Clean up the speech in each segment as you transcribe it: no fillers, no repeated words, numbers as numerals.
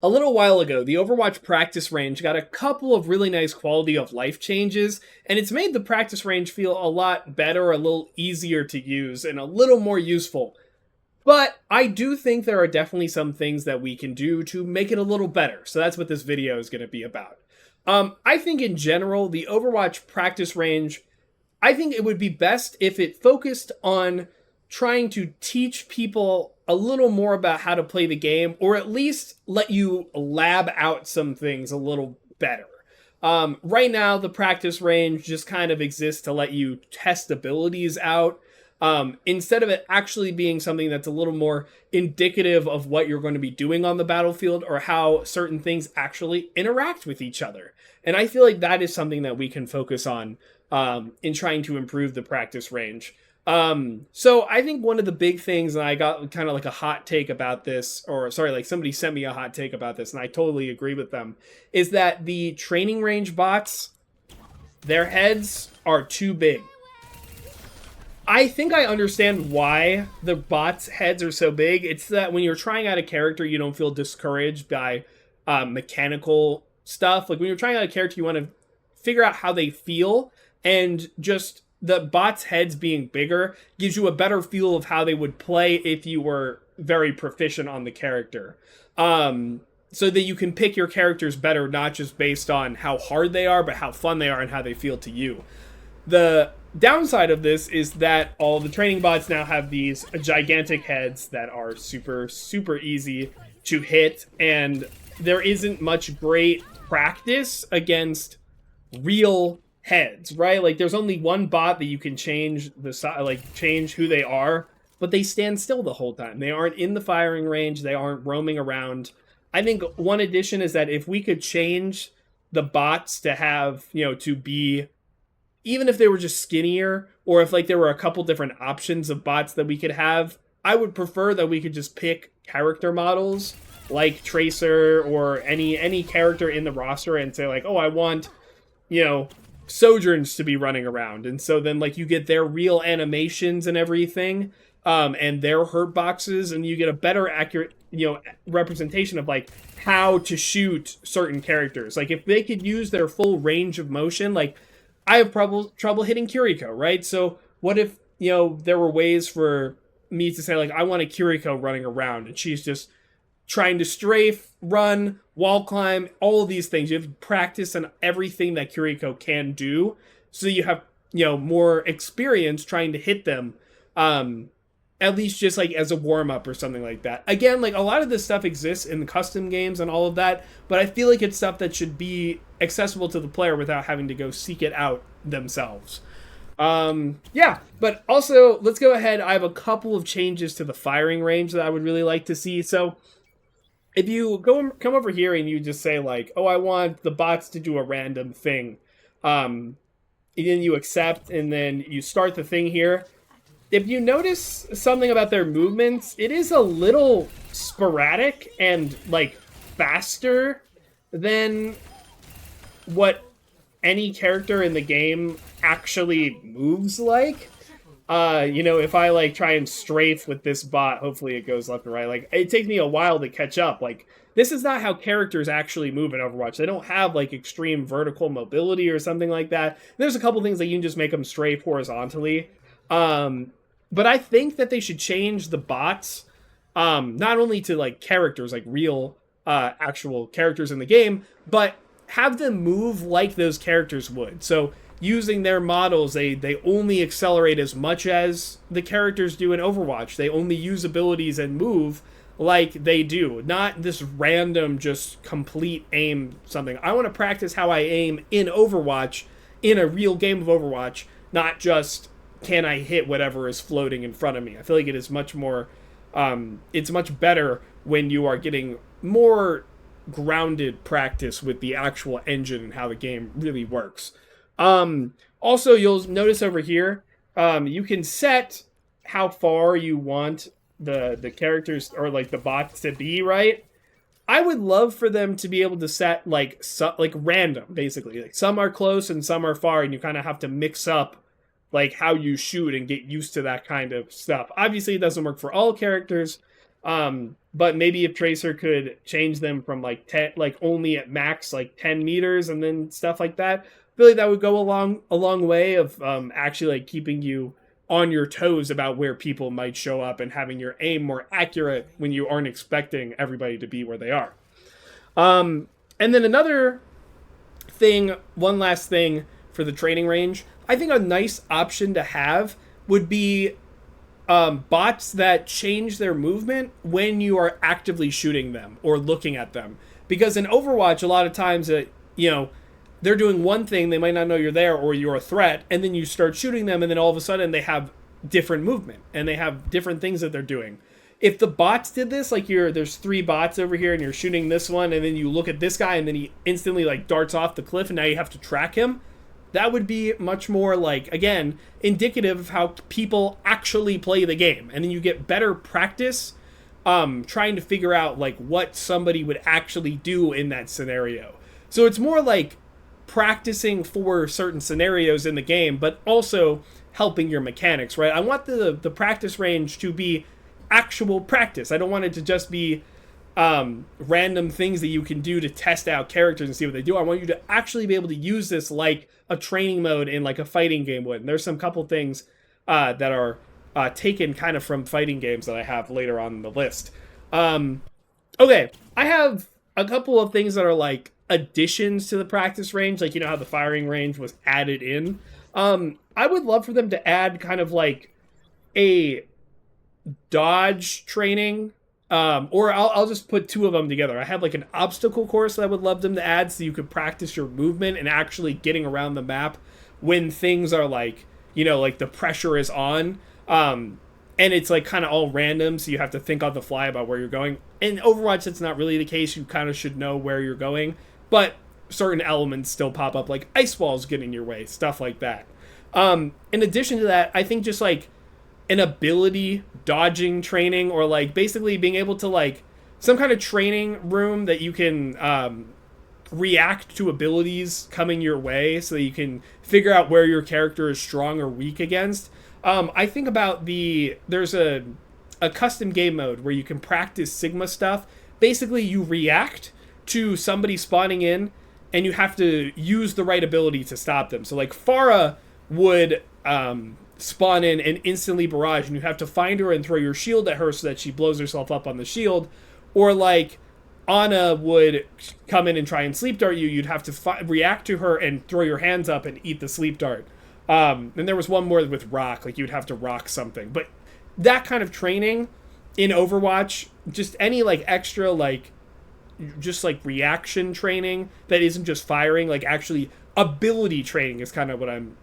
A little while ago, the Overwatch practice range got a couple of really nice quality of life changes, and it's made the practice range feel a lot better, a little easier to use, and a little more useful. But I do think there are definitely some things that we can do to make it a little better, so that's what this video is going to be about. I think in general, the Overwatch practice range, I think it would be best if it focused on trying to teach people a little more about how to play the game, or at least let you lab out some things a little better. Right now, the practice range just kind of exists to let you test abilities out, instead of it actually being something that's a little more indicative of what you're going to be doing on the battlefield or how certain things actually interact with each other. And I feel like that is something that we can focus on in trying to improve the practice range. So I think one of the big things, and I got kind of like a hot take about this, or sorry, like somebody sent me a hot take about this, and I totally agree with them, is that the training range bots, their heads are too big. I think I understand why the bots' heads are so big. It's that when you're trying out a character, you don't feel discouraged by mechanical stuff. Like when you're trying out a character, you want to figure out how they feel, and just the bots' heads being bigger gives you a better feel of how they would play if you were very proficient on the character. So that you can pick your characters better, not just based on how hard they are, but how fun they are and how they feel to you. The downside of this is that all the training bots now have these gigantic heads that are super, super easy to hit, and there isn't much great practice against real heads, right? Like there's only one bot that you can change change who they are, but they stand still the whole time. They aren't in the firing range, they aren't roaming around. I think one addition is that if we could change the bots to have, to be, even if they were just skinnier, or if like there were a couple different options of bots that we could have, I would prefer that we could just pick character models like Tracer or any character in the roster and say like, oh, I want, Sojourns to be running around, and so then like you get their real animations and everything, and their hurt boxes, and you get a better accurate representation of like how to shoot certain characters. Like if they could use their full range of motion, like I have trouble hitting Kiriko, right? So what if there were ways for me to say like I want a Kiriko running around and she's just trying to strafe, run, wall climb, all of these things. You have to practice on everything that Kiriko can do, so you have, more experience trying to hit them, at least just like as a warm-up or something like that. Again, like a lot of this stuff exists in the custom games and all of that, but I feel like it's stuff that should be accessible to the player without having to go seek it out themselves. But also, let's go ahead. I have a couple of changes to the firing range that I would really like to see. So if you come over here and you just say like, oh, I want the bots to do a random thing, and then you accept, and then you start the thing here. If you notice something about their movements, it is a little sporadic and like faster than what any character in the game actually moves like. If I like try and strafe with this bot, hopefully it goes left and right. Like it takes me a while to catch up. Like this is not how characters actually move in Overwatch. They don't have like extreme vertical mobility or something like that. There's a couple things that you can just make them strafe horizontally. But I think that they should change the bots, not only to like characters, like real, actual characters in the game, but have them move like those characters would. So using their models, they only accelerate as much as the characters do in Overwatch. They only use abilities and move like they do. Not this random, just complete aim something. I want to practice how I aim in Overwatch, in a real game of Overwatch, not just can I hit whatever is floating in front of me. I feel like it is much more, it's much better when you are getting more grounded practice with the actual engine and how the game really works. Also, you'll notice over here, you can set how far you want the characters or like the bots to be, right? I would love for them to be able to set like random, basically. Like some are close and some are far, and you kind of have to mix up like how you shoot and get used to that kind of stuff. Obviously, it doesn't work for all characters, But maybe if Tracer could change them from like 10, like only at max like 10 meters and then stuff like that, I feel like that would go a long way of actually like keeping you on your toes about where people might show up and having your aim more accurate when you aren't expecting everybody to be where they are. And then another thing, one last thing for the training range, I think a nice option to have would be bots that change their movement when you are actively shooting them or looking at them. Because in Overwatch, a lot of times, they're doing one thing, they might not know you're there or you're a threat, and then you start shooting them, and then all of a sudden they have different movement and they have different things that they're doing. If the bots did this, like there's 3 bots over here and you're shooting this one, and then you look at this guy and then he instantly like darts off the cliff and now you have to track him, that would be much more like, again, indicative of how people actually play the game. And then you get better practice trying to figure out like what somebody would actually do in that scenario. So it's more like practicing for certain scenarios in the game, but also helping your mechanics, right? I want the practice range to be actual practice. I don't want it to just be random things that you can do to test out characters and see what they do. I want you to actually be able to use this like a training mode in like a fighting game would. And there's some couple things that are taken kind of from fighting games that I have later on in the list. Okay, I have a couple of things that are like additions to the practice range, like how the firing range was added in. I would love for them to add kind of like a dodge training, or I'll just put 2 of them together. I have like an obstacle course that I would love them to add so you could practice your movement and actually getting around the map when things are like, like the pressure is on. And it's like kind of all random, so you have to think on the fly about where you're going. In Overwatch, that's not really the case. You kind of should know where you're going, but certain elements still pop up, like ice walls get in your way, stuff like that. In addition to that, I think just like an ability dodging training, or like basically being able to like some kind of training room that you can react to abilities coming your way so that you can figure out where your character is strong or weak against. I think about there's a custom game mode where you can practice Sigma stuff. Basically, you react to somebody spawning in, and you have to use the right ability to stop them. So, like, Pharah would spawn in and instantly barrage, and you have to find her and throw your shield at her so that she blows herself up on the shield. Or, like, Ana would come in and try and sleep dart you. You'd have to react to her and throw your hands up and eat the sleep dart. And there was one more with rock, like you'd have to rock something. But that kind of training in Overwatch, just any like extra like just like reaction training that isn't just firing, like actually ability training is kind of what I'm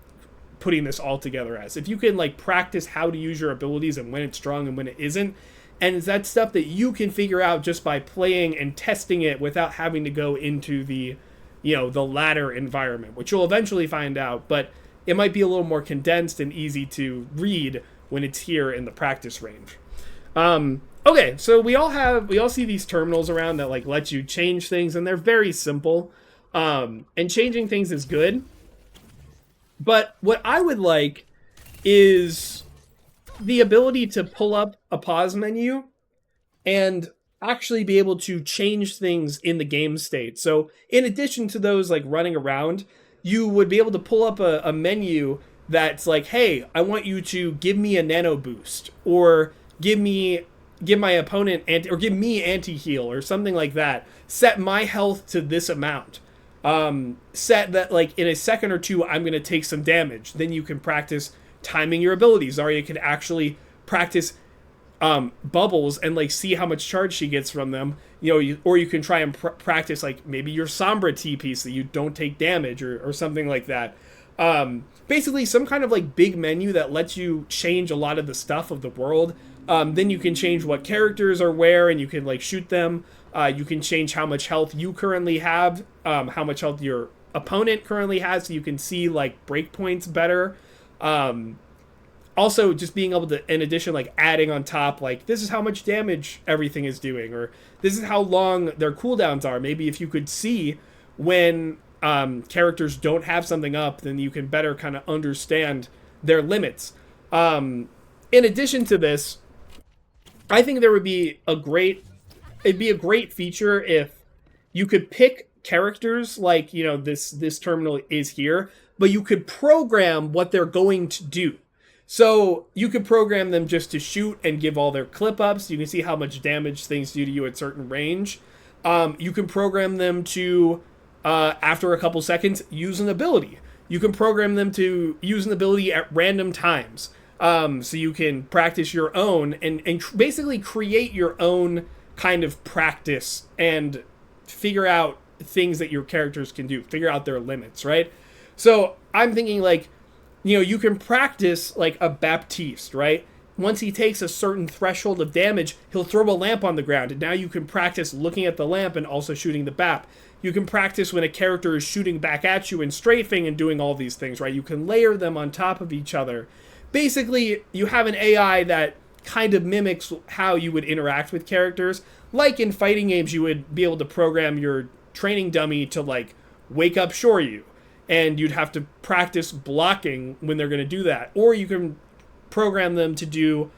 putting this all together as. If you can like practice how to use your abilities and when it's strong and when it isn't, and that's stuff that you can figure out just by playing and testing it without having to go into the the ladder environment, which you'll eventually find out, but it might be a little more condensed and easy to read when it's here in the practice range. Okay, so we all see these terminals around that like let you change things, and they're very simple. And changing things is good. But what I would like is the ability to pull up a pause menu and actually be able to change things in the game state. So in addition to those like running around, you would be able to pull up a menu that's like, hey, I want you to give me a nano boost, or give my opponent or give me anti-heal or something like that. Set my health to this amount. Set that like in a second or 2, I'm going to take some damage. Then you can practice timing your abilities. Zarya can actually practice bubbles and like see how much charge she gets from them, or you can try and practice like maybe your Sombra TP so you don't take damage or something like that. Basically some kind of like big menu that lets you change a lot of the stuff of the world. Then you can change what characters are where, and you can like shoot them. You can change how much health you currently have, how much health your opponent currently has, so you can see like breakpoints better. Also, just being able to, in addition, like adding on top, like this is how much damage everything is doing, or this is how long their cooldowns are. Maybe if you could see when characters don't have something up, then you can better kind of understand their limits. In addition to this, I think there would be a great it'd be a great feature if you could pick characters like, this terminal is here, but you could program what they're going to do. So you could program them just to shoot and give all their clip ups. You can see how much damage things do to you at certain range. You can program them to, after a couple seconds, use an ability. You can program them to use an ability at random times. So you can practice your own and basically create your own kind of practice and figure out things that your characters can do, figure out their limits, right? So I'm thinking like, you can practice like a Baptiste, right? Once he takes a certain threshold of damage, he'll throw a lamp on the ground, and now you can practice looking at the lamp and also shooting the BAP. You can practice when a character is shooting back at you and strafing and doing all these things, right? You can layer them on top of each other. Basically, you have an AI that kind of mimics how you would interact with characters. Like in fighting games, you would be able to program your training dummy to like wake up Shoryu, and you'd have to practice blocking when they're going to do that. Or you can program them to do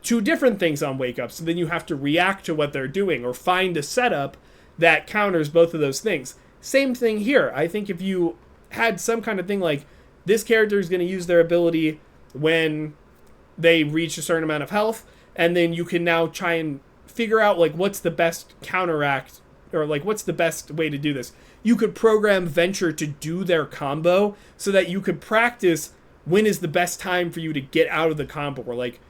two different things on wake up, so then you have to react to what they're doing or find a setup that counters both of those things. Same thing here. I think if you had some kind of thing like this character is going to use their ability when they reach a certain amount of health, and then you can now try and figure out like what's the best counteract, or like what's the best way to do this. You could program Venture to do their combo so that you could practice when is the best time for you to get out of the combo, or like,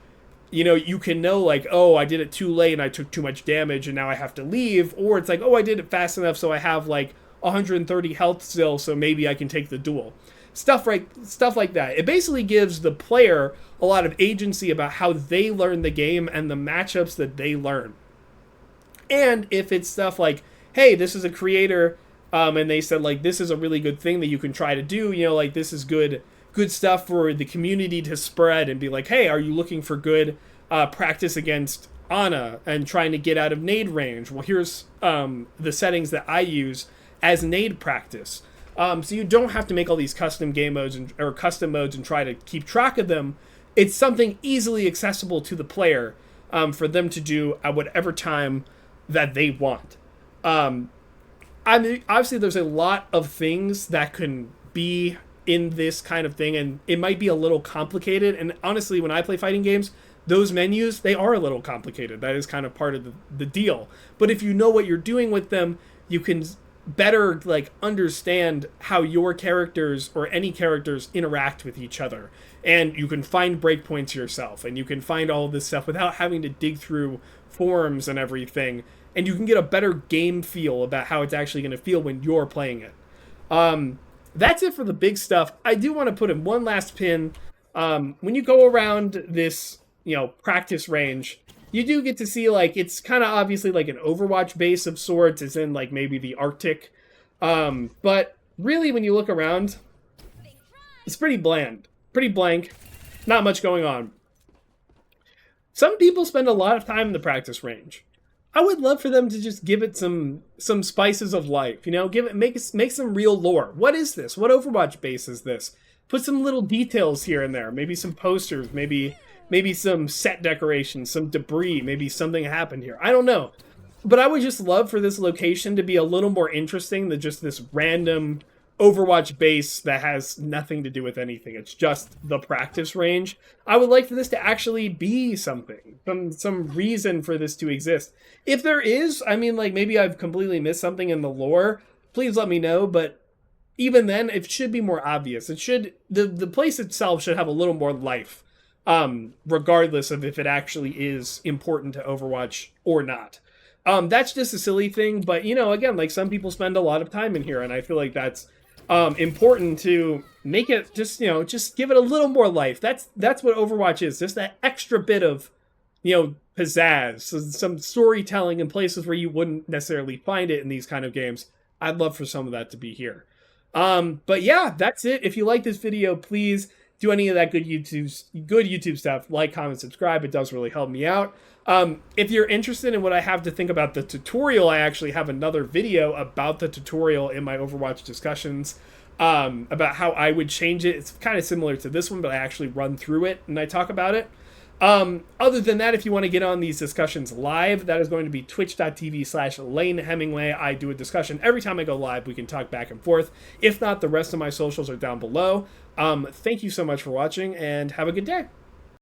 you can know like, oh, I did it too late and I took too much damage and now I have to leave, or it's like, oh, I did it fast enough so I have like 130 health still, so maybe I can take the duel. Stuff like that. It basically gives the player a lot of agency about how they learn the game and the matchups that they learn. And if it's stuff like, hey, this is a creator, and they said like this is a really good thing that you can try to do, like this is good stuff for the community to spread and be like, hey, are you looking for good practice against Ana and trying to get out of nade range? Well, here's the settings that I use as nade practice. So you don't have to make all these custom game modes or custom modes and try to keep track of them. It's something easily accessible to the player for them to do at whatever time that they want. I mean, obviously, there's a lot of things that can be in this kind of thing, and it might be a little complicated. And honestly, when I play fighting games, those menus, they are a little complicated. That is kind of part of the deal. But if you know what you're doing with them, you can better like understand how your characters or any characters interact with each other, and you can find breakpoints yourself, and you can find all of this stuff without having to dig through forums and everything, and you can get a better game feel about how it's actually going to feel when you're playing it. That's it for the big stuff. I do want to put in one last pin. When you go around this practice range, you do get to see, like, it's kind of obviously like an Overwatch base of sorts, as in, like, maybe the Arctic. But really, when you look around, it's pretty bland. Pretty blank. Not much going on. Some people spend a lot of time in the practice range. I would love for them to just give it some spices of life, make some real lore. What is this? What Overwatch base is this? Put some little details here and there. Maybe some posters, maybe some set decorations, some debris, maybe something happened here. I don't know. But I would just love for this location to be a little more interesting than just this random Overwatch base that has nothing to do with anything. It's just the practice range. I would like for this to actually be something, some reason for this to exist. If there is, I mean, like, maybe I've completely missed something in the lore, please let me know, but even then, it should be more obvious. It should, the place itself should have a little more life, regardless of if it actually is important to Overwatch or not. That's just a silly thing, but, again, like, some people spend a lot of time in here, and I feel like that's important to make it just give it a little more life. That's what Overwatch is. Just that extra bit of, pizzazz, some storytelling in places where you wouldn't necessarily find it in these kind of games. I'd love for some of that to be here. But yeah, that's it. If you like this video, please do any of that good YouTube stuff. Like, comment, subscribe. It does really help me out. If you're interested in what I have to think about the tutorial, I actually have another video about the tutorial in my Overwatch discussions, about how I would change it. It's kind of similar to this one, but I actually run through it and I talk about it. Other than that, if you want to get on these discussions live, that is going to be twitch.tv/Lane Hemingway. I do a discussion every time I go live. We can talk back and forth. If not, the rest of my socials are down below. Thank you so much for watching, and have a good day.